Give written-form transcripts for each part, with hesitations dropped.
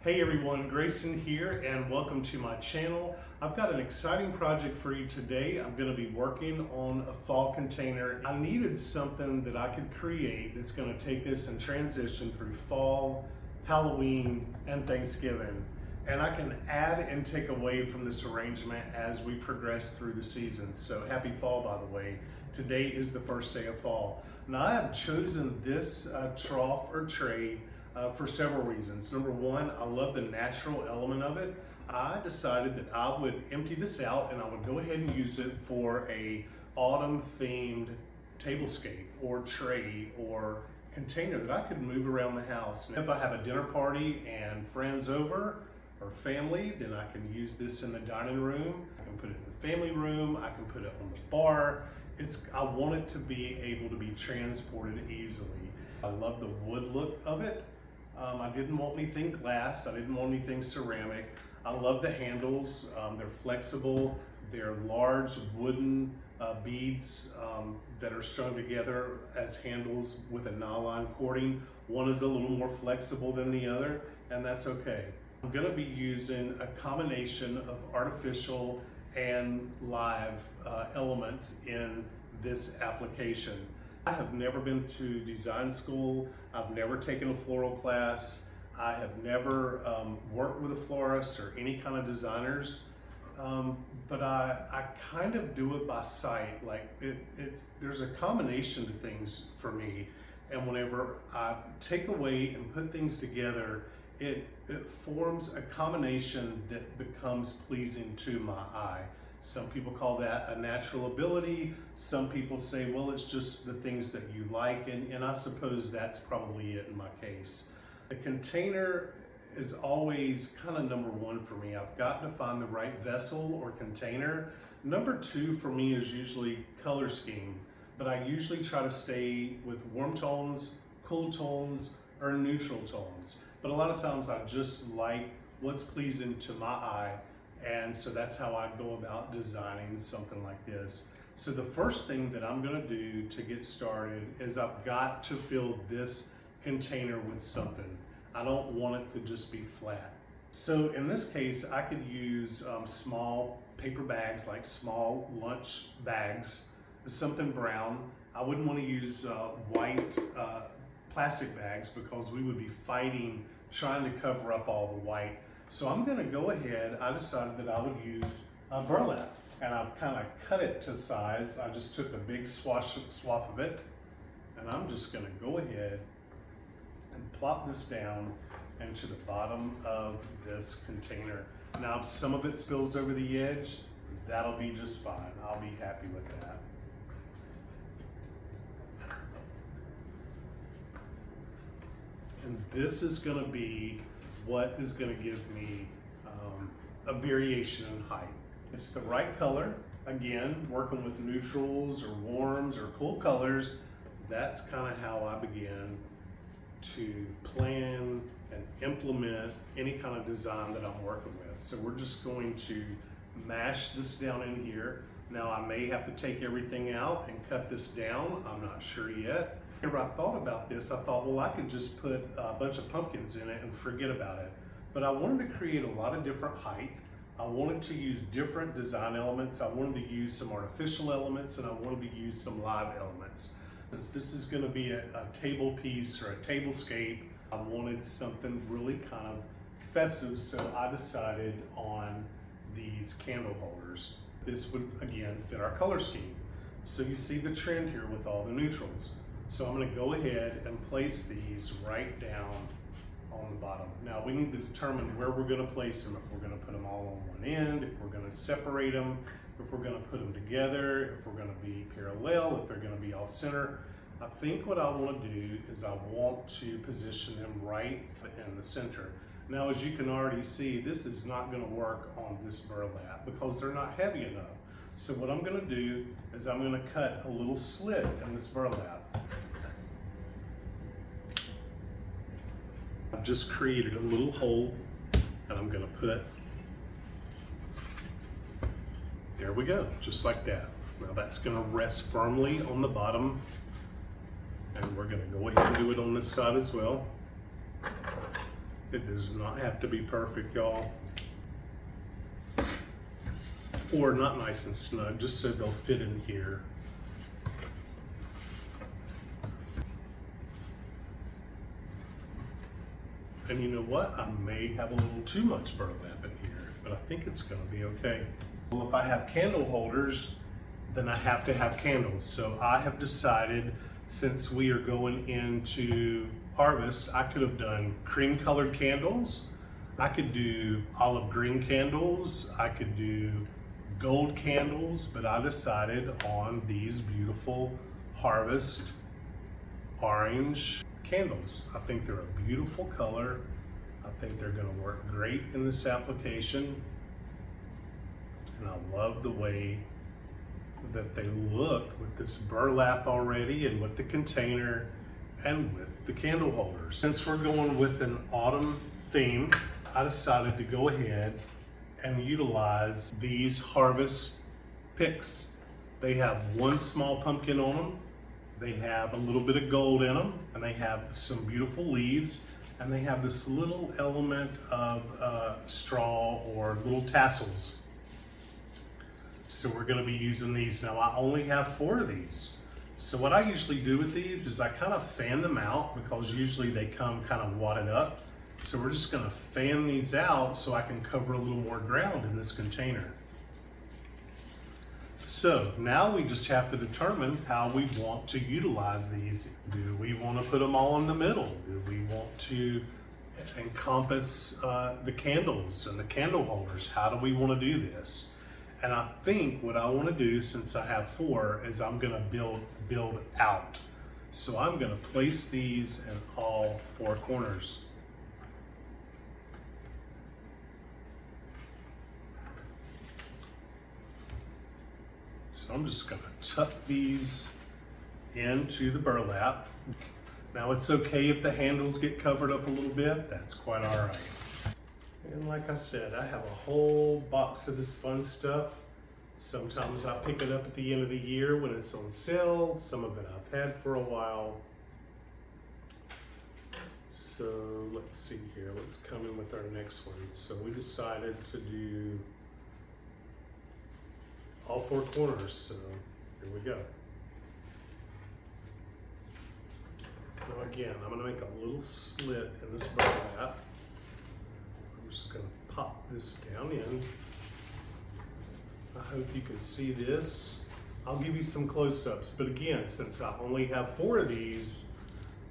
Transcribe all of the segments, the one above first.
Hey everyone, Grayson here and welcome to my channel. I've got an exciting project for you today. I'm going to be working on a fall container. I needed something that I could create that's going to take us and transition through fall, Halloween, and Thanksgiving. And I can add and take away from this arrangement as we progress through the season. So happy fall, by the way. Today is the first day of fall. Now I have chosen this trough or tray for several reasons. Number one, I love the natural element of it. I decided that I would empty this out and I would go ahead and use it for a autumn themed tablescape or tray or container that I could move around the house. And if I have a dinner party and friends over or family, then I can use this in the dining room. I can put it in the family room. I can put it on the bar. I want it to be able to be transported easily. I love the wood look of it. I didn't want anything glass. I didn't want anything ceramic. I love the handles. They're flexible. They're large wooden beads that are strung together as handles with a nylon cording. One is a little more flexible than the other, and that's okay. I'm going to be using a combination of artificial and live elements in this application. I have never been to design school. I've never taken a floral class. I have never worked with a florist or any kind of designers, but I kind of do it by sight. Like there's a combination of things for me, and whenever I take away and put things together, it forms a combination that becomes pleasing to my eye. Some people call that a natural ability. Some people say, well, it's just the things that you like, and I suppose that's probably it in my case. The container is always kind of number one for me. I've got to find the right vessel or container. Number two for me is usually color scheme, but I usually try to stay with warm tones, cool tones, or neutral tones. But a lot of times I just like what's pleasing to my eye. And so that's how I go about designing something like this. So the first thing that I'm gonna do to get started is I've got to fill this container with something. I don't want it to just be flat. So in this case, I could use small paper bags, like small lunch bags, something brown. I wouldn't want to use white plastic bags because we would be fighting trying to cover up all the white. So I'm going to go ahead, I decided that I would use burlap, and I've kind of cut it to size. I just took a big swath of it, and I'm just going to go ahead and plop this down into the bottom of this container. Now if some of it spills over the edge, that'll be just fine. I'll be happy with that. And this is going to be what is going to give me a variation in height. It's the right color. Again, working with neutrals or warms or cool colors, that's kind of how I begin to plan and implement any kind of design that I'm working with. So we're just going to mash this down in here. Now I may have to take everything out and cut this down. I'm not sure yet. Whenever I thought about this, I thought, well, I could just put a bunch of pumpkins in it and forget about it. But I wanted to create a lot of different height. I wanted to use different design elements. I wanted to use some artificial elements, and I wanted to use some live elements. Since this is going to be a table piece or a tablescape, I wanted something really kind of festive, so I decided on these candle holders. This would, again, fit our color scheme. So you see the trend here with all the neutrals. So I'm going to go ahead and place these right down on the bottom. Now we need to determine where we're going to place them, if we're going to put them all on one end, if we're going to separate them, if we're going to put them together, if we're going to be parallel, if they're going to be off center. I think what I want to do is I want to position them right in the center. Now as you can already see, this is not going to work on this burlap because they're not heavy enough. So what I'm going to do is I'm going to cut a little slit in this burlap. I've just created a little hole, and I'm going to put, there we go, just like that. Now that's going to rest firmly on the bottom, and we're going to go ahead and do it on this side as well. It does not have to be perfect, y'all. Or not nice and snug, just so they'll fit in here. And you know what? I may have a little too much burlap in here, but I think it's gonna be okay. Well, if I have candle holders, then I have to have candles. So I have decided, since we are going into harvest, I could have done cream colored candles. I could do olive green candles. I could do gold candles, but I decided on these beautiful harvest orange candles. I think they're a beautiful color. I think they're gonna work great in this application. And I love the way that they look with this burlap already, and with the container, and with the candle holders. Since we're going with an autumn theme, I decided to go ahead and utilize these harvest picks. They have one small pumpkin on them. They have a little bit of gold in them, and they have some beautiful leaves, and they have this little element of straw or little tassels. So we're gonna be using these. Now I only have 4 of these. So what I usually do with these is I kind of fan them out, because usually they come kind of wadded up. So we're just gonna fan these out so I can cover a little more ground in this container. So now we just have to determine how we want to utilize these. Do we want to put them all in the middle? Do we want to encompass the candles and the candle holders? How do we want to do this? And I think what I want to do, since I have 4, is I'm going to build out. So I'm going to place these in all 4 corners. So I'm just gonna tuck these into the burlap. Now it's okay if the handles get covered up a little bit, that's quite all right. And like I said, I have a whole box of this fun stuff. Sometimes I pick it up at the end of the year when it's on sale. Some of it I've had for a while. So let's see here, let's come in with our next one. So we decided to do all 4 corners, so here we go. Now again, I'm gonna make a little slit in this burlap. I'm just gonna pop this down in. I hope you can see this. I'll give you some close-ups, but again, since I only have 4 of these,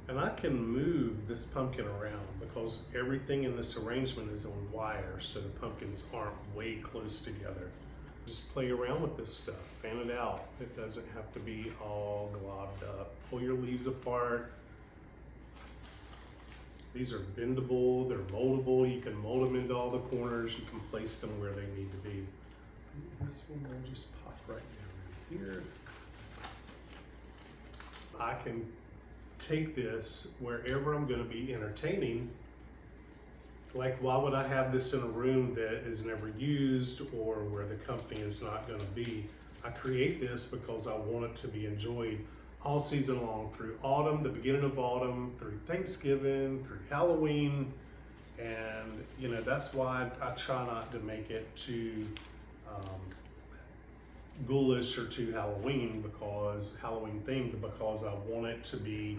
and I can move this pumpkin around because everything in this arrangement is on wire, so the pumpkins aren't way close together. Just play around with this stuff, fan it out. It doesn't have to be all globbed up. Pull your leaves apart. These are bendable, they're moldable. You can mold them into all the corners. You can place them where they need to be. This one will just pop right down in here. I can take this wherever I'm gonna be entertaining. Like, why would I have this in a room that is never used or where the company is not gonna be? I create this because I want it to be enjoyed all season long, through autumn, the beginning of autumn, through Thanksgiving, through Halloween. And you know, that's why I try not to make it too ghoulish or too Halloween, because Halloween themed, because I want it to be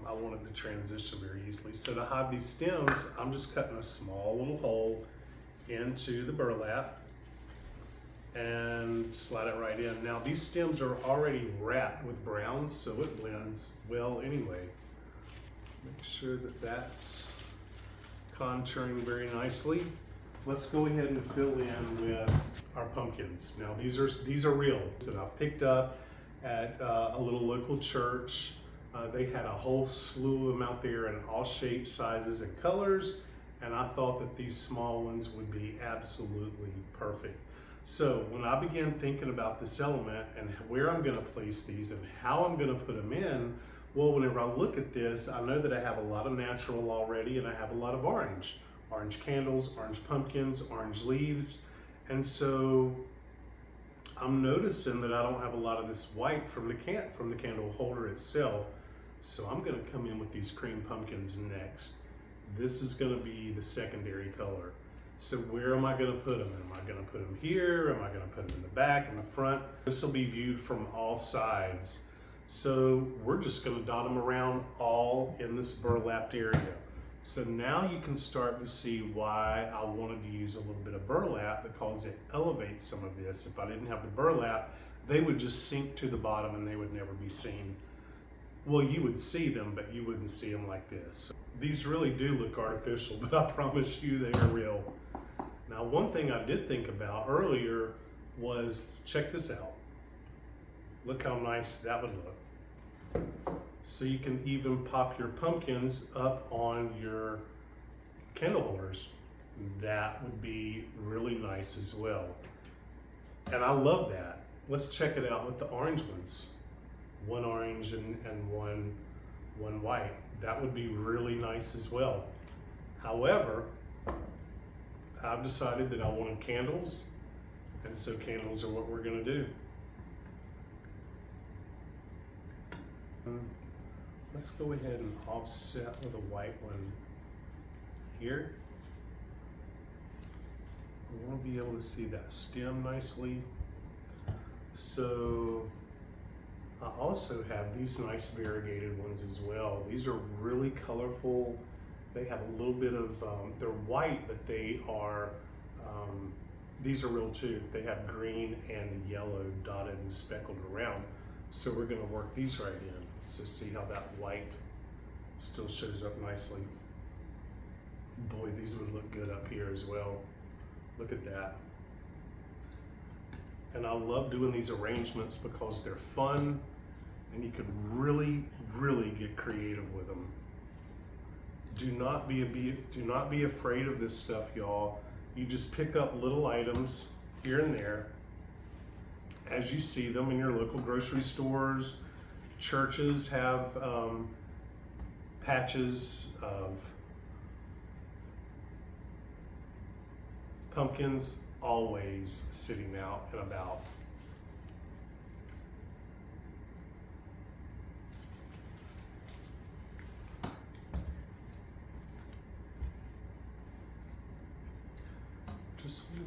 I wanted to transition very easily. So to hide these stems, I'm just cutting a small little hole into the burlap and slide it right in. Now these stems are already wrapped with brown, so it blends well anyway. Make sure that that's contouring very nicely. Let's go ahead and fill in with our pumpkins. Now these are real that I've picked up at a little local church. They had a whole slew of them out there in all shapes, sizes, and colors, and I thought that these small ones would be absolutely perfect. So when I began thinking about this element and where I'm gonna place these and how I'm gonna put them in, well, whenever I look at this, I know that I have a lot of natural already, and I have a lot of orange candles, orange pumpkins, orange leaves, and so I'm noticing that I don't have a lot of this white from the candle holder itself. So I'm gonna come in with these cream pumpkins next. This is gonna be the secondary color. So where am I gonna put them? Am I gonna put them here? Am I gonna put them in the back, in the front? This will be viewed from all sides. So we're just gonna dot them around all in this burlapped area. So now you can start to see why I wanted to use a little bit of burlap, because it elevates some of this. If I didn't have the burlap, they would just sink to the bottom and they would never be seen. Well, you would see them, but you wouldn't see them like this. These really do look artificial, but I promise you they are real. Now, one thing I did think about earlier was, check this out. Look how nice that would look. So you can even pop your pumpkins up on your candle holders. That would be really nice as well. And I love that. Let's check it out with the orange ones. One orange and one white. That would be really nice as well. However, I've decided that I wanted candles, and so candles are what we're gonna do. Let's go ahead and offset with a white one here. We want to be able to see that stem nicely. So I also have these nice variegated ones as well. These are really colorful. They have a little bit of, they're white, but they are, these are real too. They have green and yellow dotted and speckled around. So we're gonna work these right in. So see how that white still shows up nicely. Boy, these would look good up here as well. Look at that. And I love doing these arrangements because they're fun and you can really, really get creative with them. Do not be afraid of this stuff, y'all. You just pick up little items here and there as you see them in your local grocery stores. Churches have patches of pumpkins always sitting out and about.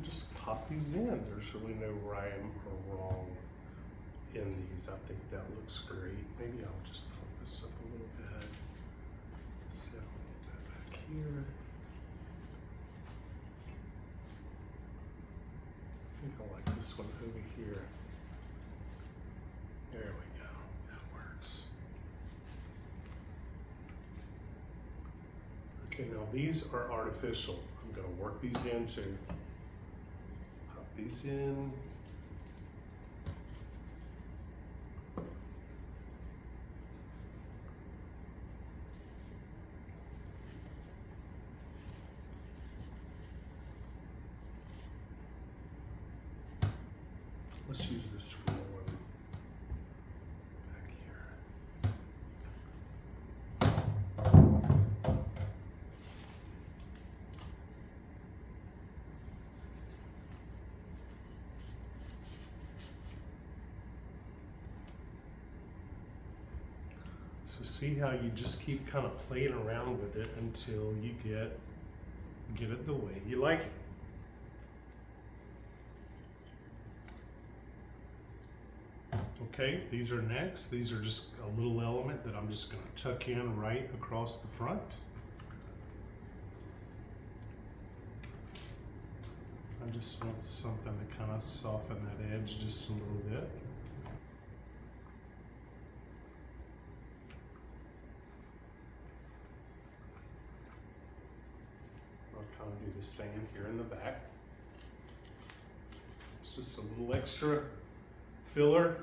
Just pop these in. There's really no rhyme or wrong in these. I think that looks great. Maybe I'll just pump this up a little bit. Set a little bit back here. I think I like this one over here. There we go. That works. Okay, now these are artificial. I'm going to work these in too. Pop these in. Let's use this real one back here. So see how you just keep kind of playing around with it until you get it the way you like it. Okay, these are next. These are just a little element that I'm just going to tuck in right across the front. I just want something to kind of soften that edge just a little bit. I'll kind of do the same here in the back. It's just a little extra filler.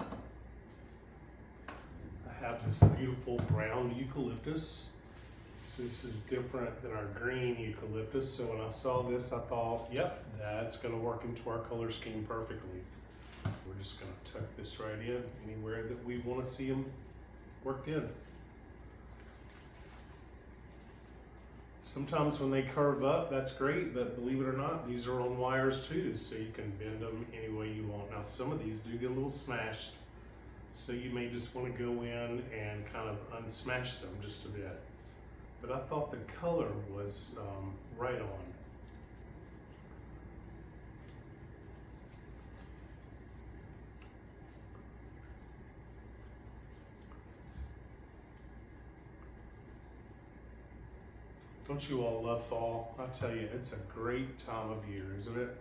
I have this beautiful brown eucalyptus. So this is different than our green eucalyptus. So when I saw this, I thought, yep, that's gonna work into our color scheme perfectly. We're just gonna tuck this right in anywhere that we wanna see them worked in. Sometimes when they curve up, that's great, but believe it or not, these are on wires too, so you can bend them any way you want. Now some of these do get a little smashed, so you may just want to go in and kind of unsmash them just a bit. but I thought the color was right on. Don't you all love fall? I tell you, it's a great time of year, isn't it?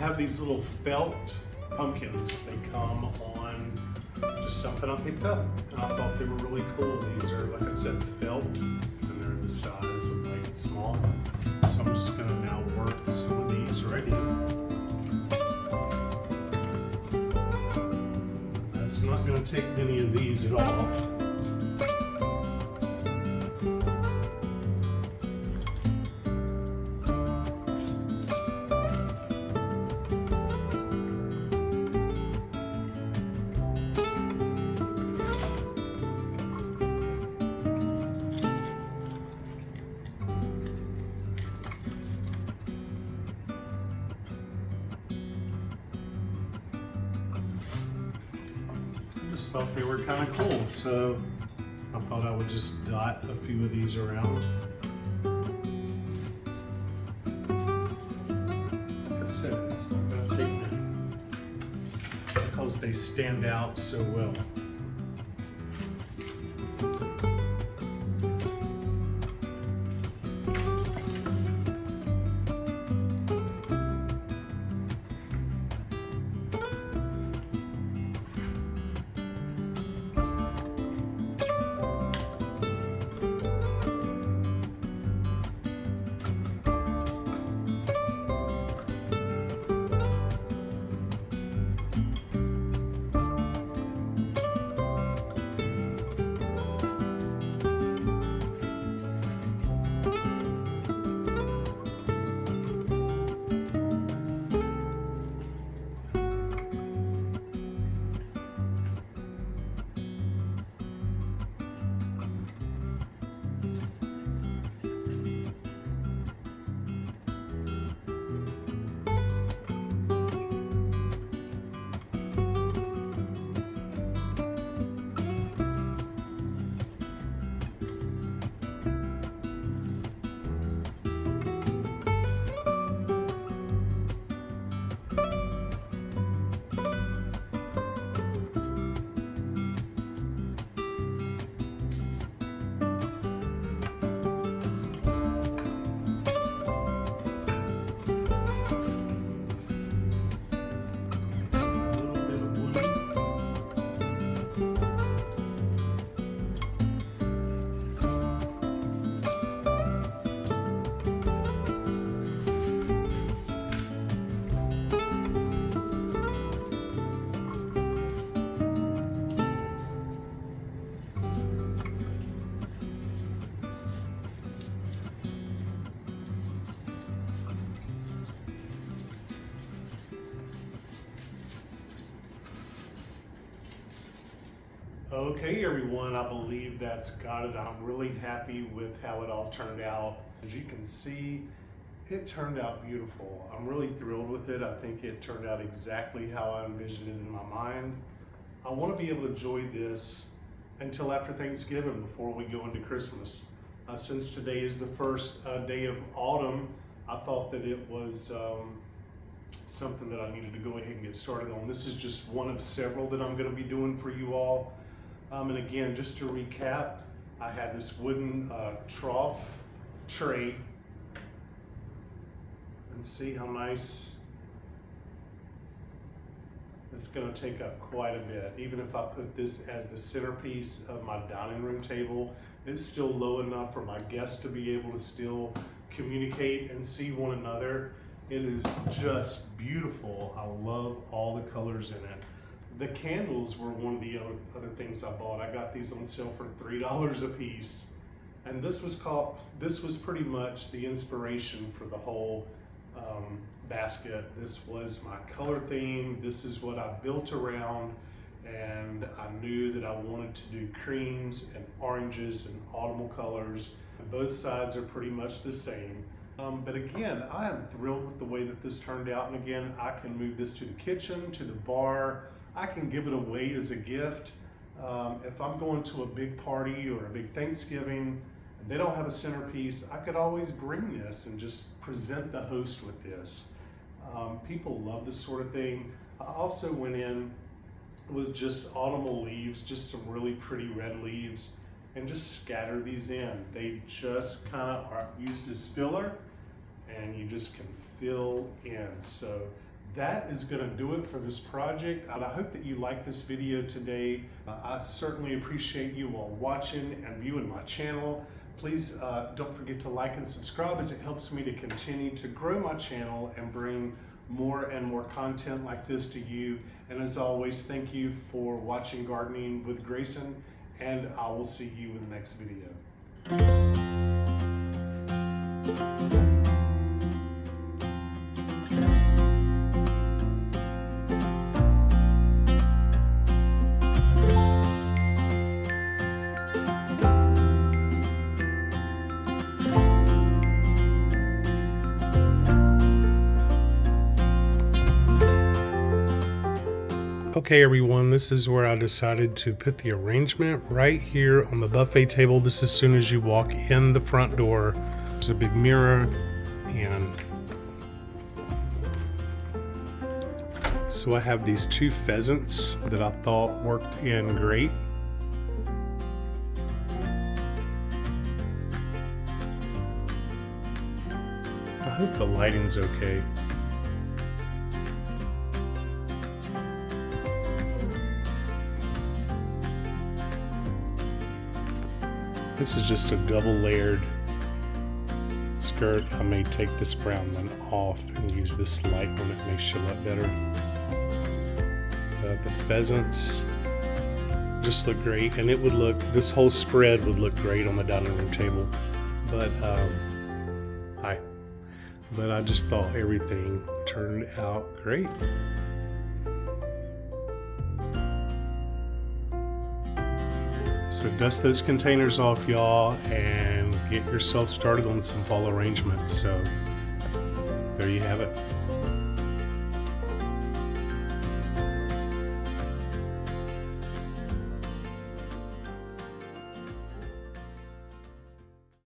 Have these little felt pumpkins. They come on just something I picked up, and I thought they were really cool. These are, like I said, felt, and they're the size of like small. So I'm just gonna now work some of these right in. That's not gonna take many of these at all. Thought they were kind of cool, so I thought I would just dot a few of these around. Like I said, it's not going to take them because they stand out so well. Okay, everyone, I believe that's got it. I'm really happy with how it all turned out. As you can see, it turned out beautiful. I'm really thrilled with it. I think it turned out exactly how I envisioned it in my mind. I want to be able to enjoy this until after Thanksgiving before we go into Christmas. Since today is the first day of autumn, I thought that it was something that I needed to go ahead and get started on. This is just one of several that I'm going to be doing for you all. And again, just to recap, I had this wooden trough tray, and see how nice. It's going to take up quite a bit. Even if I put this as the centerpiece of my dining room table, it's still low enough for my guests to be able to still communicate and see one another. It is just beautiful. I love all the colors in it. The candles were one of the other things I bought. I got these on sale for $3 a piece. And this was pretty much the inspiration for the whole basket. This was my color theme. This is what I built around. And I knew that I wanted to do creams and oranges and autumnal colors. And both sides are pretty much the same. But again, I am thrilled with the way that this turned out. And again, I can move this to the kitchen, to the bar. I can give it away as a gift. If I'm going to a big party or a big Thanksgiving and they don't have a centerpiece, I could always bring this and just present the host with this. People love this sort of thing. I also went in with just autumnal leaves, just some really pretty red leaves, and just scatter these in. They just kind of are used as filler, and you just can fill in. So that is going to do it for this project. I hope that you like this video today. I certainly appreciate you all watching and viewing my channel. Please don't forget to like and subscribe, as it helps me to continue to grow my channel and bring more and more content like this to you. And as always, thank you for watching Gardening with Grayson, and I will see you in the next video. Okay everyone, this is where I decided to put the arrangement right here on the buffet table. This is as soon as you walk in the front door. There's a big mirror, and so I have these two pheasants that I thought worked in great. I hope the lighting's okay. This is just a double layered skirt. I may take this brown one off and use this light one. It may show up better. The pheasants just look great, and it would look, this whole spread would look great on the dining room table. But but I just thought everything turned out great. So dust those containers off, y'all, and get yourself started on some fall arrangements. So there you have it.